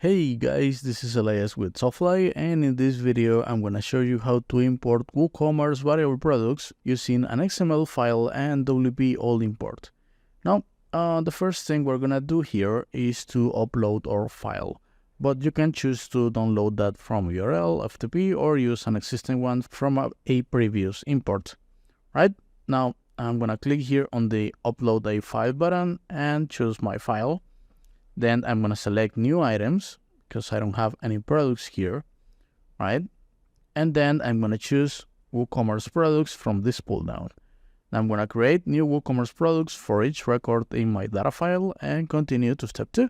Hey guys, this is Elias with Softfly, and in this video I'm going to show you how to import WooCommerce variable products using an XML file and WP all import. Now, the first thing we're going to do here is to upload our file, but you can choose to download that from URL, FTP, or use an existing one from a previous import. Right now, I'm going to click here on the Upload a File button and choose my file. Then I'm going to select new items because I don't have any products here, right? And then I'm going to choose WooCommerce Products from this pull down. Now I'm going to create new WooCommerce Products for each record in my data file and continue to step 2.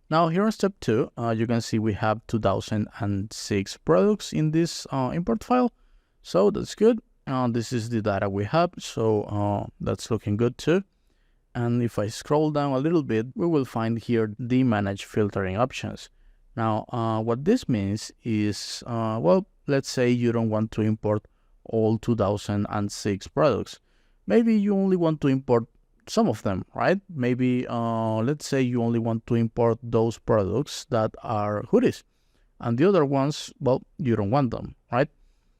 Now here in step 2, you can see we have 2006 products in this import file. So that's good. This is the data we have. So that's looking good too. And if I scroll down a little bit, we will find here the manage filtering options. Now, what this means is, well, let's say you don't want to import all 2006 products. Maybe you only want to import some of them, right? Maybe, let's say you only want to import those products that are hoodies. And the other ones, well, you don't want them, right?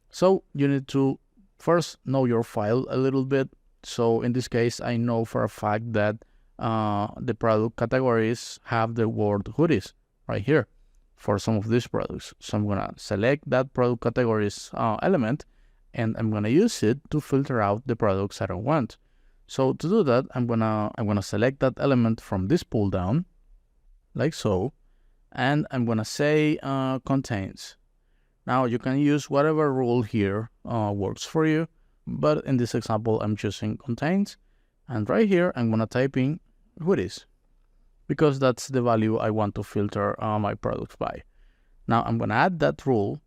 So you need to first know your file a little bit. So in this case, I know for a fact that the product categories have the word hoodies right here for some of these products. So I'm gonna select that product categories element, and I'm gonna use it to filter out the products I don't want. So to do that, I'm gonna select that element from this pull down, like so, and I'm gonna say contains. Now you can use whatever rule here works for you. But in this example, I'm choosing contains, and right here, I'm going to type in hoodies because that's the value I want to filter my products by. Now I'm going to add that rule,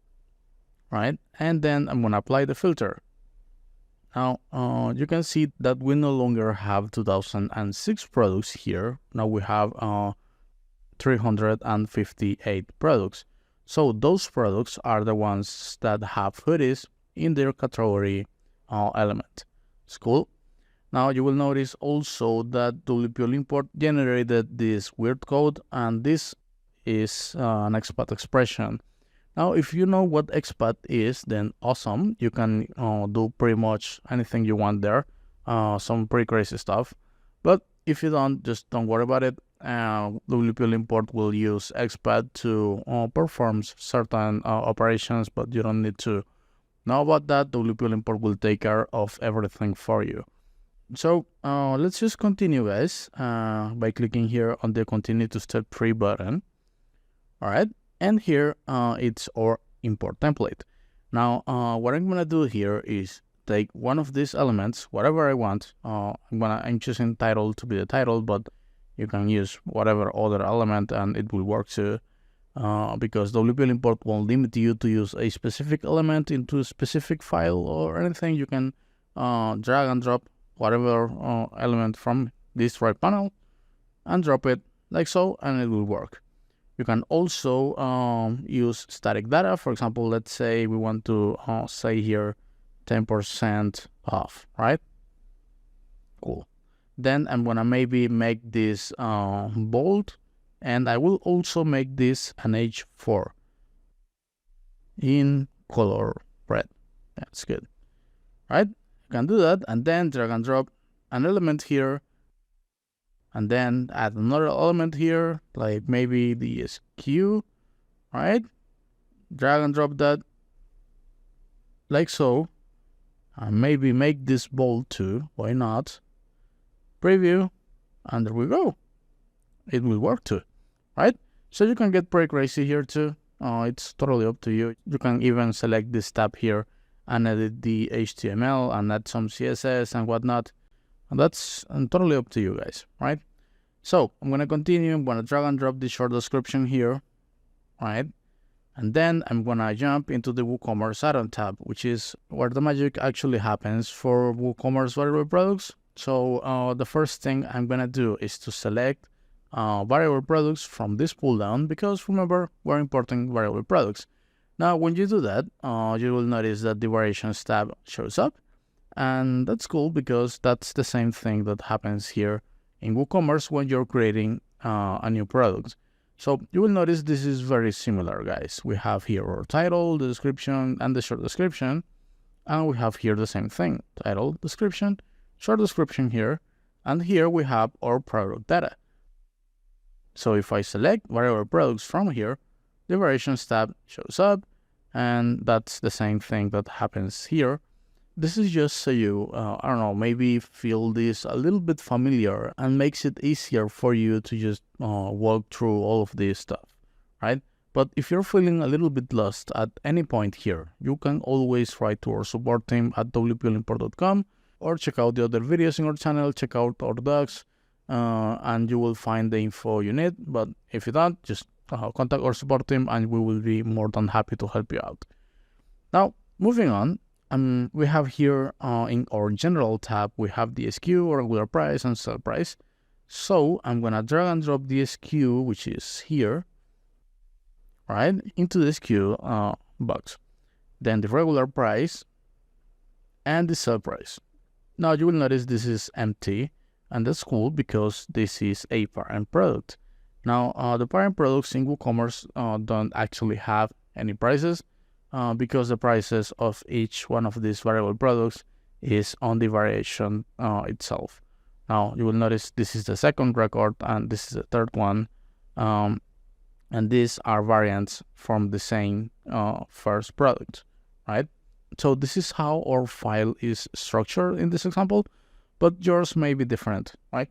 right? And then I'm going to apply the filter. Now you can see that we no longer have 2006 products here. Now we have 358 products. So those products are the ones that have hoodies in their category element. It's cool. Now you will notice also that WP import generated this weird code, and this is an expat expression. Now if you know what expat is, then awesome. You can do pretty much anything you want there, some pretty crazy stuff. But if you don't, just don't worry about it. WP import will use expat to perform certain operations, but you don't need to know about that. WP import will take care of everything for you. So let's just continue, guys, by clicking here on the continue to step 3 button. All right, and here it's our import template. Now what I'm gonna do here is take one of these elements, whatever I want. I'm choosing title to be the title, but you can use whatever other element and it will work too. Because WP import won't limit you to use a specific element into a specific file or anything. You can drag and drop whatever element from this right panel and drop it like so, and it will work. You can also use static data. For example, let's say we want to say here 10% off, right? Cool. Then I'm gonna maybe make this bold. And I will also make this an H4 in color red. That's good. Right? You can do that and then drag and drop an element here and then add another element here, like maybe the SQ, right? Drag and drop that like so. And maybe make this bold too. Why not? Preview, and there we go. It will work too. Right? So you can get pretty crazy here too. It's totally up to you. You can even select this tab here and edit the HTML and add some CSS and whatnot. And that's totally up to you guys, right? So I'm going to continue. I'm going to drag and drop the short description here, right? And then I'm going to jump into the WooCommerce Add-On tab, which is where the magic actually happens for WooCommerce variable products. So the first thing I'm going to do is to select variable products from this pull down, because remember, we're importing variable products. Now when you do that, you will notice that the variations tab shows up, and that's cool because that's the same thing that happens here in WooCommerce when you're creating a new product. So you will notice this is very similar, guys. We have here our title, the description, and the short description. And we have here the same thing, title, description, short description here. And here we have our product data. So if I select variable products from here, the variations tab shows up. And that's the same thing that happens here. This is just so you, I don't know, maybe feel this a little bit familiar and makes it easier for you to just walk through all of this stuff, right? But if you're feeling a little bit lost at any point here, you can always write to our support team at wpollimport.com or check out the other videos in our channel, check out our docs, and you will find the info you need. But if you don't, just contact our support team and we will be more than happy to help you out. Now, moving on. We have here in our general tab, we have the SKU, or regular price, and sell price. So I'm going to drag and drop the SKU, which is here, right, into the SKU box. Then the regular price and the sell price. Now you will notice this is empty, and that's cool because this is a parent product. Now the parent products in WooCommerce don't actually have any prices. Because the prices of each one of these variable products is on the variation itself. Now you will notice this is the second record and this is the third one, and these are variants from the same first product, right? So this is how our file is structured in this example, but yours may be different, right?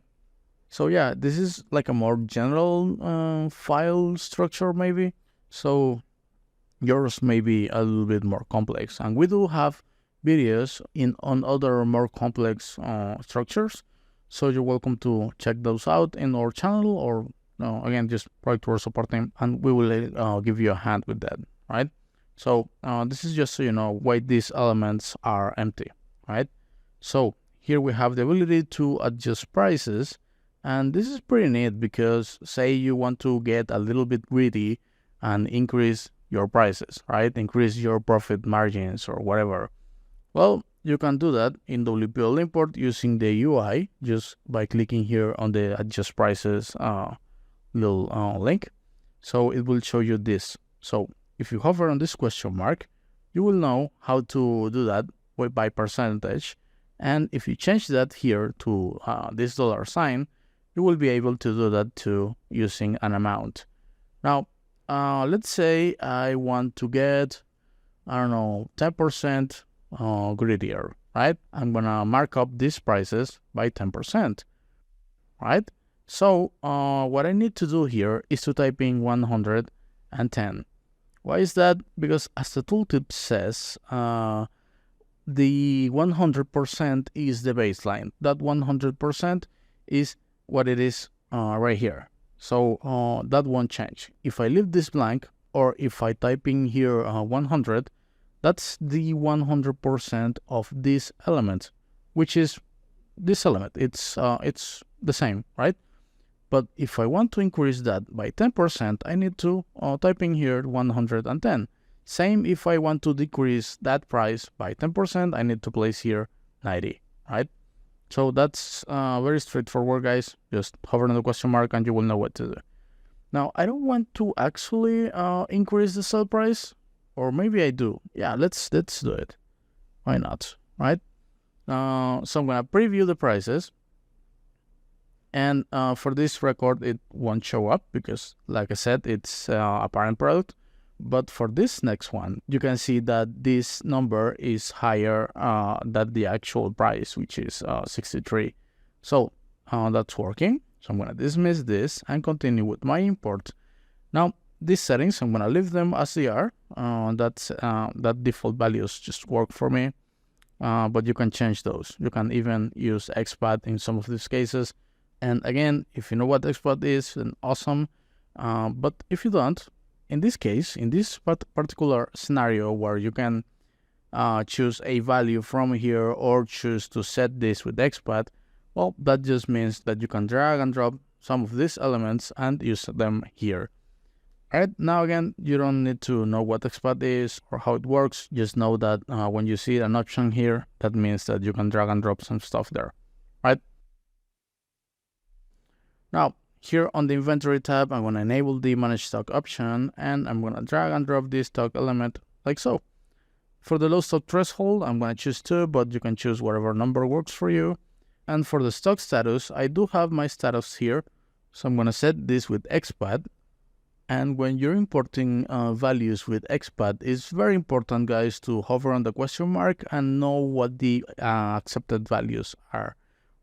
So yeah, this is like a more general file structure maybe. So yours may be a little bit more complex, and we do have videos on other more complex structures, so you're welcome to check those out in our channel, or again, just write to our support team and we will give you a hand with that, right? So this is just so you know why these elements are empty, right? So here we have the ability to adjust prices, and this is pretty neat because say you want to get a little bit greedy and increase your prices, right? Increase your profit margins or whatever. Well, you can do that in WPL import using the UI just by clicking here on the adjust prices little link. So it will show you this. So if you hover on this question mark, you will know how to do that by percentage. And if you change that here to this $sign, you will be able to do that too using an amount. Now, let's say I want to get, I don't know, 10% greedier, right? I'm gonna mark up these prices by 10%, right? So what I need to do here is to type in 110. Why is that? Because as the tooltip says, the 100% is the baseline. That 100% is what it is right here. So that won't change. If I leave this blank, or if I type in here 100, that's the 100% of this element, which is this element. It's the same, right? But if I want to increase that by 10%, I need to type in here 110. Same if I want to decrease that price by 10%, I need to place here 90, right? So that's very straightforward, guys. Just hover on the question mark and you will know what to do. Now, I don't want to actually increase the sell price, or maybe I do. Yeah, let's do it. Why not, right? So I'm going to preview the prices. And for this record, it won't show up because, like I said, it's a parent product. But for this next one, you can see that this number is higher than the actual price, which is 63. So that's working. So I'm going to dismiss this and continue with my import. Now, these settings, I'm going to leave them as they are. That default values just work for me. But you can change those. You can even use XPath in some of these cases. And again, if you know what XPath is, then awesome. But if you don't, in this case, in this particular scenario where you can choose a value from here or choose to set this with XPath, well, that just means that you can drag and drop some of these elements and use them here. All right, now again, you don't need to know what XPath is or how it works. Just know that when you see an option here, that means that you can drag and drop some stuff there, right? Now, Here on the inventory tab, I'm going to enable the manage stock option, and I'm going to drag and drop this stock element like so. For the low stock threshold, I'm going to choose 2, but you can choose whatever number works for you. And for the stock status, I do have my status here. So I'm going to set this with expat. And when you're importing values with expat, it's very important, guys, to hover on the question mark and know what the accepted values are,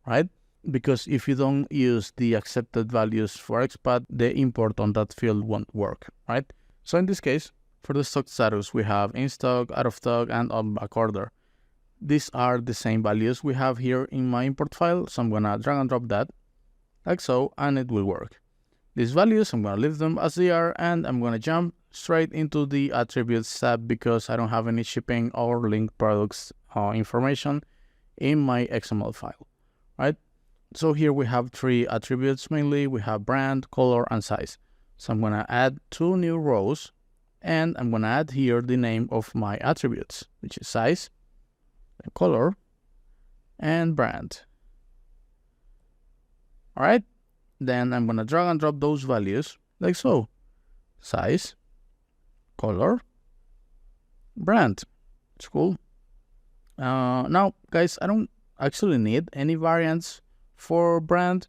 right? Because if you don't use the accepted values for expat, the import on that field won't work, right? So in this case, for the stock status, we have in stock, out of stock, and on back order. These are the same values we have here in my import file. So I'm going to drag and drop that like so, and it will work. These values, I'm going to leave them as they are, and I'm going to jump straight into the attributes tab because I don't have any shipping or linked products information in my XML file, right? So here we have 3 attributes mainly. We have brand, color, and size. So I'm going to add 2 new rows, and I'm going to add here the name of my attributes, which is size, color, and brand. All right. Then I'm going to drag and drop those values like so. Size, color, brand. It's cool. Now, guys, I don't actually need any variants for brand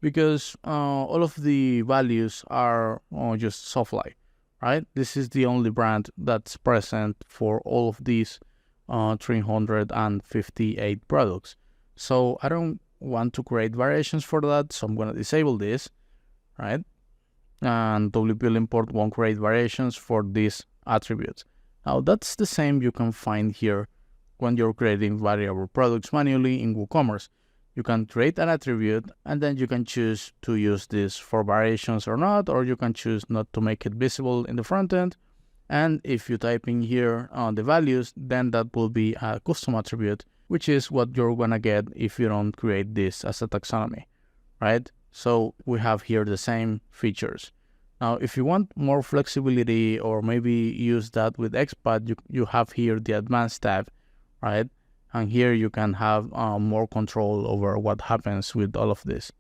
because all of the values are just Softly, right? This is the only brand that's present for all of these 358 products. So I don't want to create variations for that, so I'm going to disable this, right? And WP import won't create variations for these attributes. Now that's the same you can find here when you're creating variable products manually in WooCommerce. You can create an attribute and then you can choose to use this for variations or not, or you can choose not to make it visible in the front end. And if you type in here the values, then that will be a custom attribute, which is what you're going to get if you don't create this as a taxonomy, right? So we have here the same features. Now, if you want more flexibility or maybe use that with expat, you have here the advanced tab, right? And here you can have more control over what happens with all of this,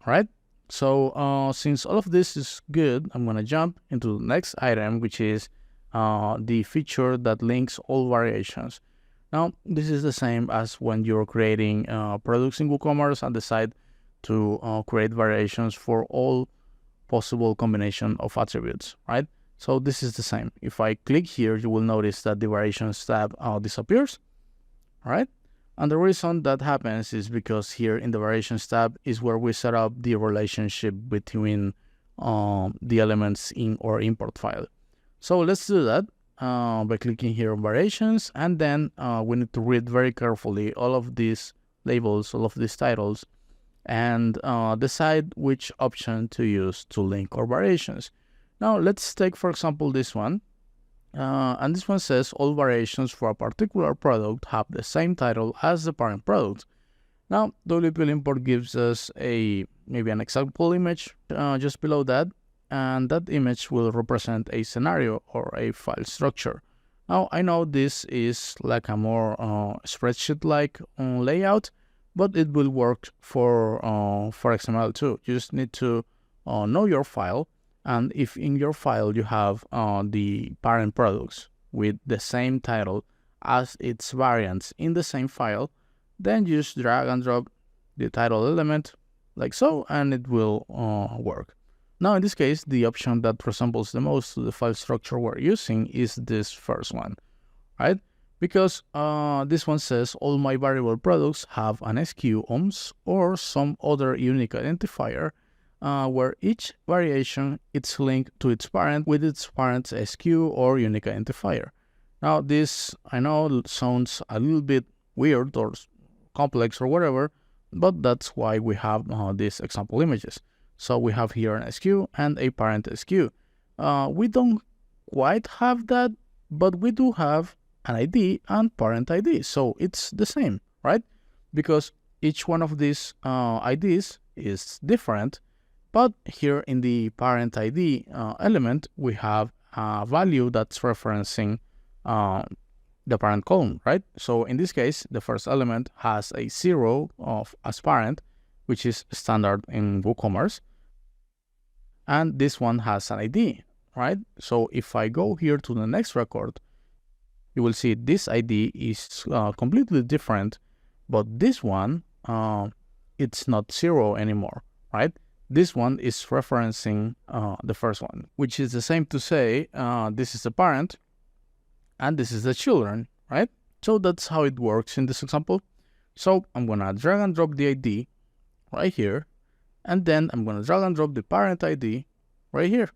right? So since all of this is good, I'm going to jump into the next item, which is the feature that links all variations. Now, this is the same as when you're creating products in WooCommerce and decide to create variations for all possible combination of attributes, right? So this is the same. If I click here, you will notice that the variations tab disappears, all right? And the reason that happens is because here in the variations tab is where we set up the relationship between the elements in our import file. So let's do that. By clicking here on variations, and then we need to read very carefully all of these labels, all of these titles, and decide which option to use to link our variations. Now let's take, for example, this one, and this one says all variations for a particular product have the same title as the parent product. Now WP import gives us maybe an example image just below that, and that image will represent a scenario or a file structure. Now, I know this is like a more spreadsheet-like layout, but it will work for XML too. You just need to know your file, and if in your file you have the parent products with the same title as its variants in the same file, then you just drag and drop the title element like so, and it will work. Now, in this case, the option that resembles the most to the file structure we're using is this first one, right? Because this one says all my variable products have an SKU OMS or some other unique identifier where each variation is linked to its parent with its parent's SKU or unique identifier. Now, this, I know, sounds a little bit weird or complex or whatever, but that's why we have these example images. So we have here an SKU and a parent SKU. We don't quite have that, but we do have an ID and parent ID. So it's the same, right? Because each one of these IDs is different, but here in the parent ID element, we have a value that's referencing the parent column, right? So in this case, the first element has a 0 as parent, which is standard in WooCommerce. And this one has an ID, right? So if I go here to the next record, you will see this ID is completely different, but this one, it's not 0 anymore, right? This one is referencing the first one, which is the same to say this is the parent and this is the children, right? So that's how it works in this example. So I'm gonna drag and drop the ID right here, and then I'm gonna drag and drop the parent ID right here.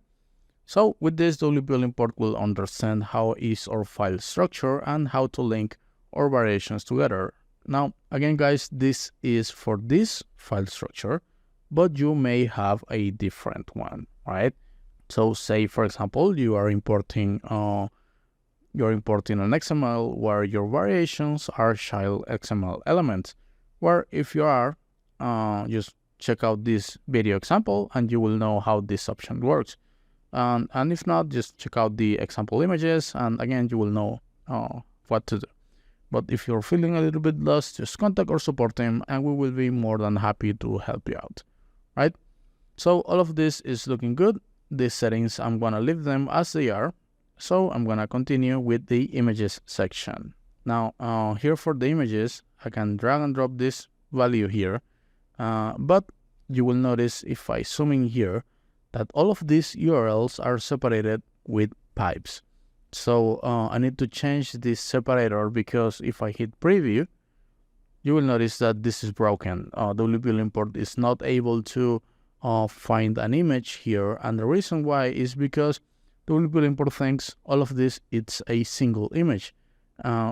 So with this, WPL import will understand how is our file structure and how to link our variations together. Now, again, guys, this is for this file structure, but you may have a different one, right? So say, for example, you are importing an XML where your variations are child XML elements, where if you are, just check out this video example and you will know how this option works. And if not, just check out the example images, and again, you will know what to do. But if you're feeling a little bit lost, just contact our support team and we will be more than happy to help you out, right? So all of this is looking good. These settings, I'm gonna leave them as they are. So I'm gonna continue with the images section. Now, here for the images, I can drag and drop this value here, but you will notice if I zoom in here, that all of these URLs are separated with pipes. So I need to change this separator, because if I hit preview, you will notice that this is broken. WPL import is not able to find an image here, and the reason why is because WPL import thinks all of this it's a single image.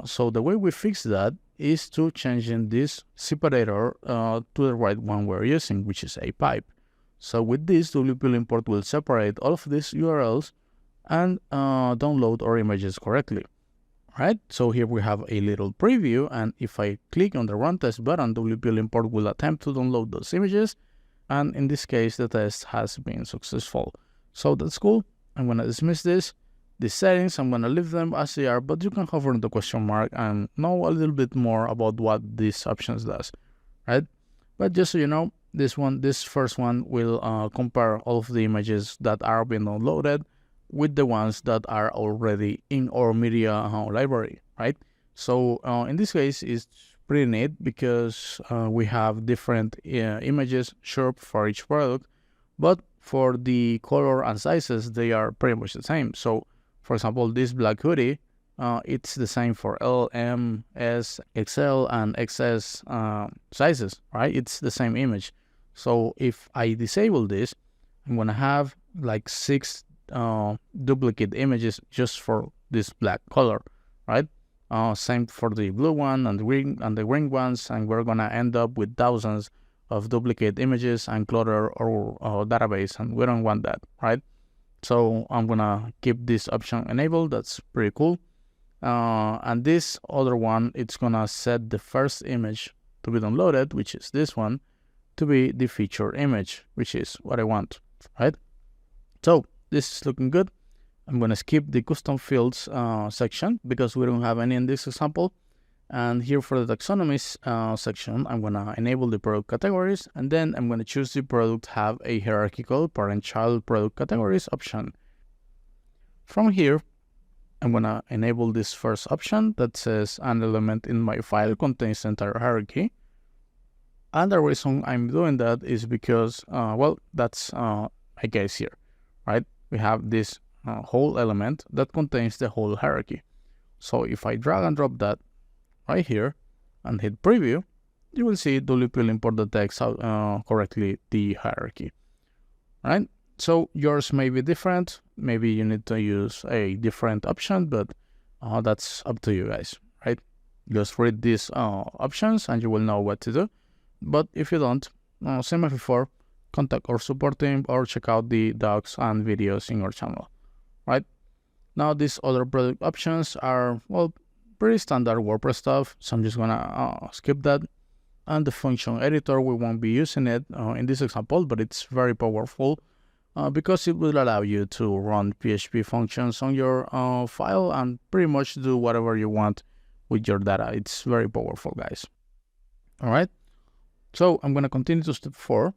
So the way we fix that is to changing this separator to the right one we're using, which is a pipe. So with this, WPL import will separate all of these URLs and download our images correctly, right? So here we have a little preview, and if I click on the Run Test button, WPL import will attempt to download those images, and in this case, the test has been successful. So that's cool. I'm gonna dismiss this. The settings, I'm gonna leave them as they are, but you can hover on the question mark and know a little bit more about what these options does, right? But just so you know, this first one will compare all of the images that are being downloaded with the ones that are already in our media library, right? So in this case, it's pretty neat because we have different images, sure, for each product, but for the color and sizes, they are pretty much the same. So for example, this black hoodie, it's the same for L, M, S, XL, and XS sizes, right? It's the same image. So if I disable this, I'm gonna have like 6 duplicate images just for this black color, right? Same for the blue one and the green ones, and we're gonna end up with thousands of duplicate images and clutter our database, and we don't want that, right? So I'm gonna keep this option enabled. That's pretty cool. And this other one, it's gonna set the first image to be downloaded, which is this one, to be the feature image, which is what I want, right? So this is looking good. I'm gonna skip the custom fields section because we don't have any in this example. And here for the taxonomies section, I'm gonna enable the product categories, and then I'm gonna choose the product have a hierarchical parent-child product categories option. From here, I'm gonna enable this first option that says an element in my file contains the entire hierarchy. And the reason I'm doing that is because, well, that's a case here, right? We have this whole element that contains the whole hierarchy. So if I drag and drop that right here and hit preview, you will see WPL import detects correctly the hierarchy, right? So yours may be different. Maybe you need to use a different option, but that's up to you guys, right? Just read these options and you will know what to do. But if you don't, same as before, contact our support team or check out the docs and videos in our channel, right? Now, these other product options are, well, pretty standard WordPress stuff, so I'm just gonna skip that. And the function editor, we won't be using it in this example, but it's very powerful because it will allow you to run PHP functions on your file and pretty much do whatever you want with your data. It's very powerful, guys. All right. So I'm going to continue to step 4.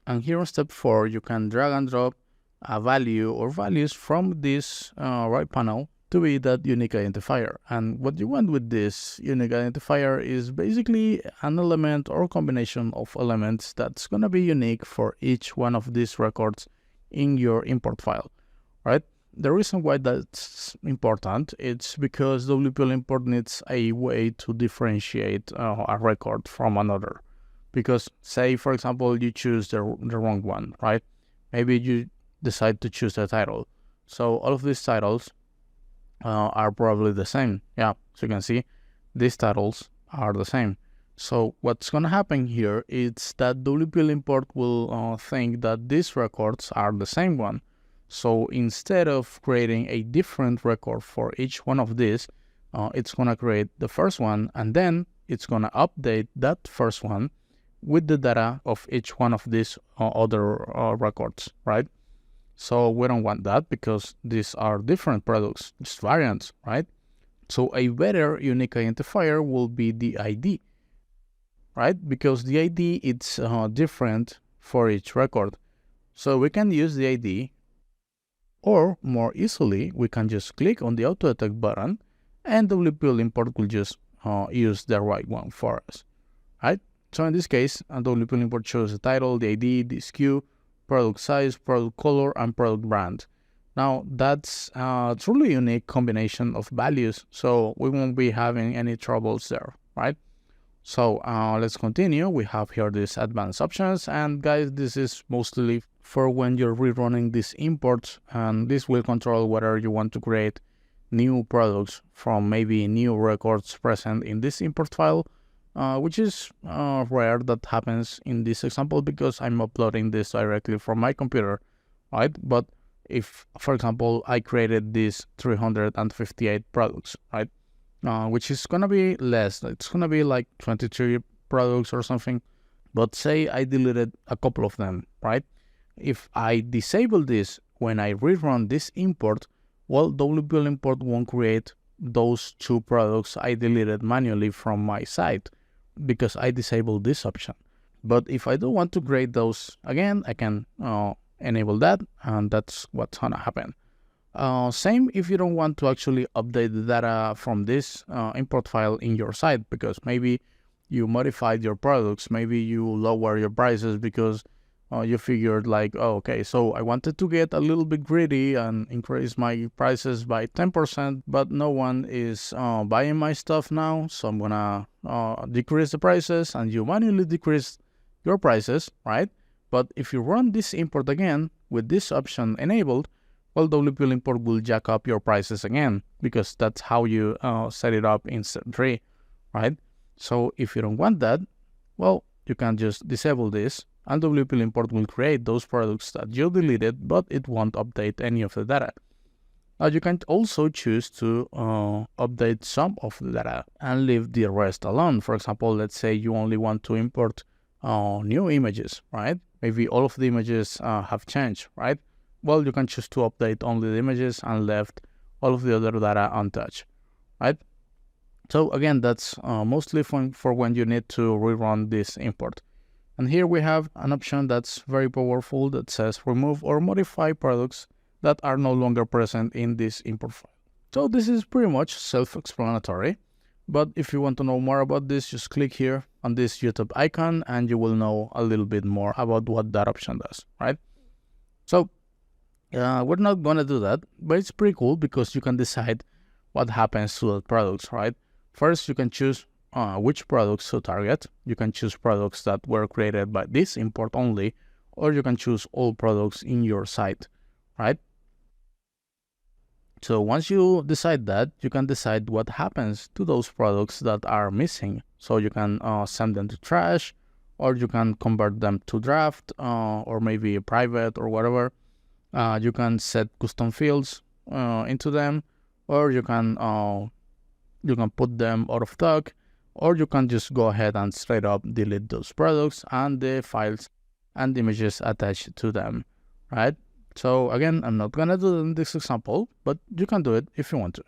And here on step 4, you can drag and drop a value or values from this right panel to be that unique identifier. And what you want with this unique identifier is basically an element or combination of elements that's going to be unique for each one of these records in your import file, right? The reason why that's important, it's because WPL import needs a way to differentiate a record from another. Because say, for example, you choose the wrong one, right? Maybe you decide to choose the title. So all of these titles are probably the same. Yeah, so you can see these titles are the same. So what's going to happen here is that WPL import will think that these records are the same one. So instead of creating a different record for each one of these, it's going to create the first one, and then it's going to update that first one with the data of each one of these other records, right? So we don't want that because these are different products, just variants, right? So a better unique identifier will be the ID, right? Because the ID it's different for each record. So we can use the ID, or more easily, we can just click on the auto detect button and WPL import will just use the right one for us, right? So in this case, WPL import shows the title, the ID, the SKU, product size, product color, and product brand. Now that's a truly unique combination of values, so we won't be having any troubles there, right? So let's continue. We have here these advanced options, and guys, this is mostly for when you're rerunning these imports, and this will control whether you want to create new products from maybe new records present in this import file, which is rare that happens in this example because I'm uploading this directly from my computer, right? But if, for example, I created these 358 products, right? Which is going to be less. It's going to be like 23 products or something. But say I deleted a couple of them, right? If I disable this when I rerun this import, well, WPL import won't create those 2 products I deleted manually from my site because I disabled this option. But if I don't want to create those again, I can enable that, and that's what's going to happen. Same if you don't want to actually update the data from this import file in your site, because maybe you modified your products, maybe you lower your prices because you figured like, oh, okay, so I wanted to get a little bit greedy and increase my prices by 10%, but no one is buying my stuff now, so I'm gonna decrease the prices, and you manually decrease your prices, right? But if you run this import again with this option enabled, well, WPL import will jack up your prices again, because that's how you set it up in step 3, right? So if you don't want that, well, you can just disable this, and WPL import will create those products that you deleted, but it won't update any of the data. Now you can also choose to update some of the data and leave the rest alone. For example, let's say you only want to import new images, right? Maybe all of the images have changed, right? Well, you can choose to update only the images and left all of the other data untouched, right? So again, that's mostly for when you need to rerun this import. And here we have an option that's very powerful that says remove or modify products that are no longer present in this import file. So this is pretty much self-explanatory, but if you want to know more about this, just click here on this YouTube icon and you will know a little bit more about what that option does, right? So we're not going to do that, but it's pretty cool because you can decide what happens to the products, right? First, you can choose which products to target. You can choose products that were created by this import only, or you can choose all products in your site, right? So once you decide that, you can decide what happens to those products that are missing. So you can send them to trash, or you can convert them to draft, or maybe private or whatever. You can set custom fields into them, or you can put them out of stock, or you can just go ahead and straight up delete those products and the files and images attached to them, right? So again, I'm not gonna do it in this example, but you can do it if you want to.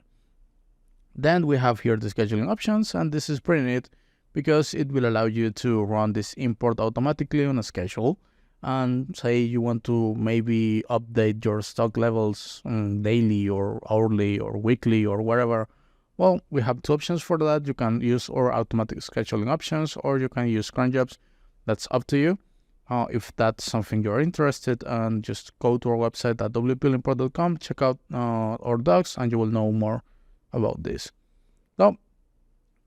Then we have here the scheduling options, and this is pretty neat because it will allow you to run this import automatically on a schedule. And say you want to maybe update your stock levels daily or hourly or weekly or whatever. Well, we have two options for that. You can use our automatic scheduling options, or you can use cron jobs. That's up to you. If that's something you're interested in, just go to our website at wplimper.com, check out our docs, and you will know more about this. Now,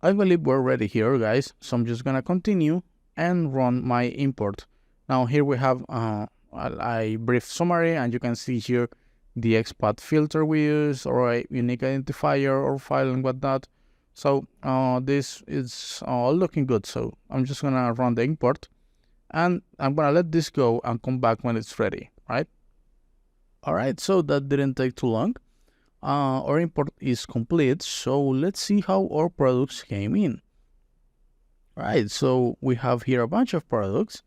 I believe we're ready here, guys. So I'm just gonna continue and run my import. Now here we have a brief summary, and you can see here the expat filter we use, or a unique identifier or file and whatnot. So this is all looking good. So I'm just gonna run the import, and I'm gonna let this go and come back when it's ready, right? All right, so that didn't take too long. Our import is complete, so let's see how our products came in. All right, so we have here a bunch of products.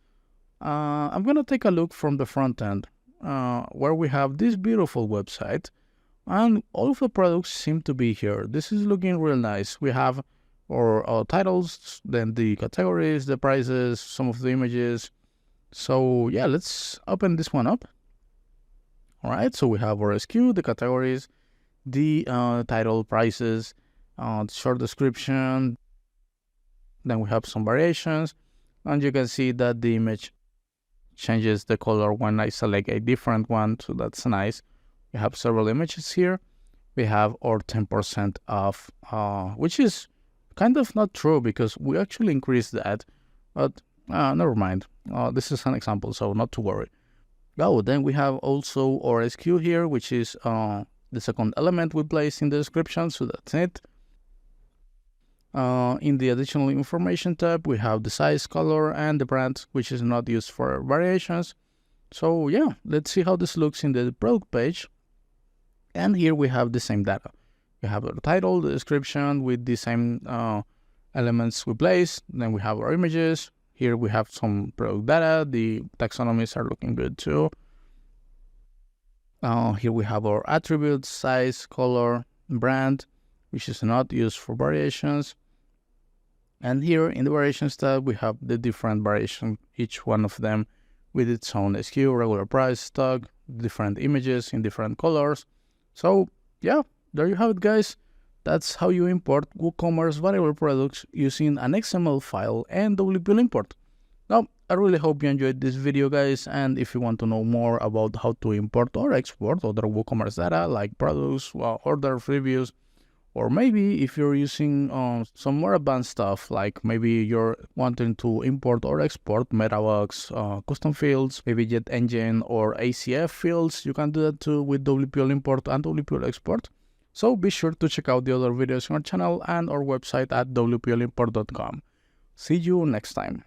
I'm going to take a look from the front end, where we have this beautiful website, and all of the products seem to be here. This is looking real nice. We have our titles, then the categories, the prices, some of the images. So yeah, let's open this one up. All right, so we have our SKU, the categories, the title, prices, short description. Then we have some variations, and you can see that the image changes the color when I select a different one, so that's nice. We have several images here. We have our 10% off, which is kind of not true because we actually increased that, but never mind. This is an example, so not to worry. Oh, then we have also our SKU here, which is the second element we place in the description, so that's it. In the additional information tab, we have the size, color, and the brand, which is not used for variations. So yeah, let's see how this looks in the product page. And here we have the same data. We have our title, the description with the same elements we place. Then we have our images. Here we have some product data. The taxonomies are looking good too. Here we have our attributes, size, color, brand, which is not used for variations. And here in the variations tab, we have the different variation, each one of them with its own SKU, regular price, stock, different images in different colors. So yeah, there you have it, guys. That's how you import WooCommerce variable products using an XML file and WP import. Now, I really hope you enjoyed this video, guys, and if you want to know more about how to import or export other WooCommerce data like products, orders, reviews, or maybe if you're using some more advanced stuff, like maybe you're wanting to import or export metabox, custom fields, maybe jet engine or ACF fields, you can do that too with WP import and WP export. So be sure to check out the other videos on our channel and our website at wplimport.com. See you next time.